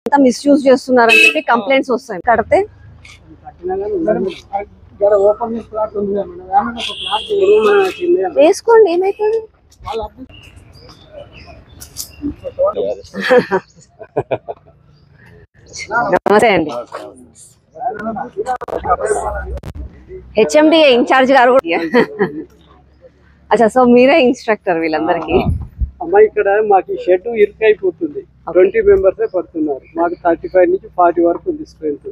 అంతా మిస్యూజ్ చేస్తున్నారని చెప్పి కంప్లైంట్స్ వస్తాయి. కడితే వేసుకోండి, ఏమైతుంది. నమస్తే అండి. హెచ్ఎండిఏ ఇన్ఛార్జ్ గారు కూడా. అచ్చా, సో మీరే ఇన్స్ట్రక్టర్ వీళ్ళందరికీ? అమ్మాయి ఇక్కడ మాకు షెడ్ ఇరుకైపోతుంది. 20 మెంబర్సే పడుతున్నారు. మాకు 35 నుంచి 40 వరకు ఉంది స్ట్రెంత్.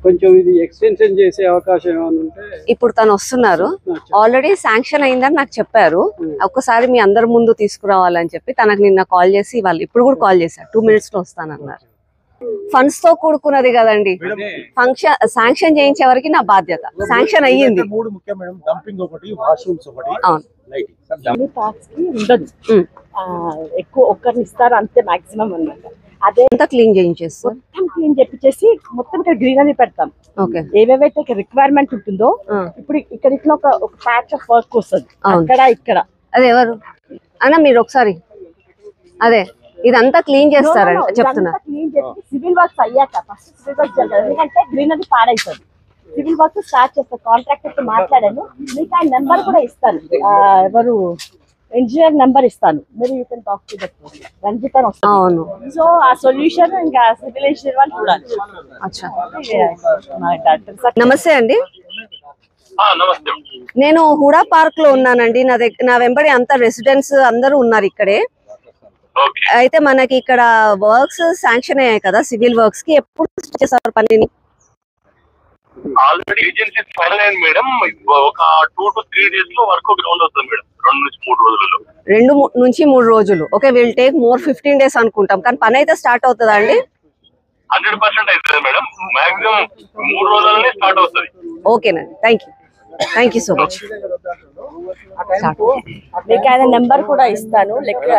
కొంచెం ఇది ఎక్స్టెన్షన్ చేసే అవకాశం ఏమైనా ఉంటే. ఇప్పుడు తను వస్తున్నారు, ఆల్రెడీ శాంక్షన్ అయిందని నాకు చెప్పారు. ఒక్కసారి మీ అందరి ముందు తీసుకురావాలని చెప్పి తనకు నిన్న కాల్ చేసి వాళ్ళు ఇప్పుడు కూడా కాల్ చేశారు. 2 minutes లో వస్తానన్నారు. ఫండ్స్ తో కూడుకున్నది కదండి. ఫంక్షన్ శాంక్షన్ చేయించే వరకు నా బాధ్యత. శాంక్షన్ అయ్యింది. ఎక్కువ ఒక్కరిని ఇస్తారు అంతే మాక్సిమం అన్నమాట. అదే అంతా క్లీన్ చేయించేస్తారు. మొత్తం క్లీన్ చేపించేసి మొత్తం ఇక్కడ గ్రీనరీ పెడతాం. ఏవేవైతే రిక్వైర్మెంట్ ఉంటుందో ఇప్పుడు ఇక్కడ ఇట్లా ఒక ప్యాచ్ ఆఫ్ వర్క్ వస్తుంది అక్కడ ఇక్కడ. అదే ఎవరు అన్న మీరు ఒకసారి అదే ఇదంతా క్లీన్ చేస్తారని చెప్తున్నారు. క్లీన్ చేసి సివిల్ వర్క్స్ అయ్యాక ఫస్ట్ సివిల్ వర్క్స్ జరగాలి. ఎందుకంటే గ్రీనరీ పాడైతుంది. సివిల్ వర్క్ స్టార్ట్ చేస్తారు. కాంట్రాక్టర్ తో మాట్లాడాను. మీకు ఆ నెంబర్ కూడా ఇస్తాను. ఎవరు ఇంజనీర్ నెంబర్ ఇస్తాను. మీరు you can talk to that Ranjith అని వస్తుంది. అవును. సో ఆ సొల్యూషన్ ఇంకా సివిల్ ఇంజనీర్ వాళ్ళు చూడాలి. అచ్చా, నమస్తే అండి. నేను హుడా పార్క్ లో ఉన్నానండి. నా వెంబడి అంతా రెసిడెంట్స్ అందరూ ఉన్నారు ఇక్కడే. అయితే మనకి ఇక్కడ వర్క్స్ శాంక్షన్ అయ్యాయి కదా, సివిల్ వర్క్స్ కి. ఎప్పుడు చేస్తారు పనిని? ఆల్రెడీ ఏజెన్సీ ఫైనల్ అయింది మేడం. ఒక 2 to 3 days లో వర్క్ గ్రౌండ్ అవుతుంది మేడం. 2 నుంచి 3 రోజులలో. 2 నుంచి 3 రోజులు. Okay, will take more 15 days అనుకుంటాం. కానీ పని అయితే స్టార్ట్ అవుతుందా అండి? 100% అవుతుంది మేడం. మాక్సిమం 3 రోజులనే స్టార్ట్ అవుతుంది. ఓకేనండి, థ్యాంక్ యూ సో మచ్. మీకు ఆయన నెంబర్ కూడా ఇస్తాను. లెక్క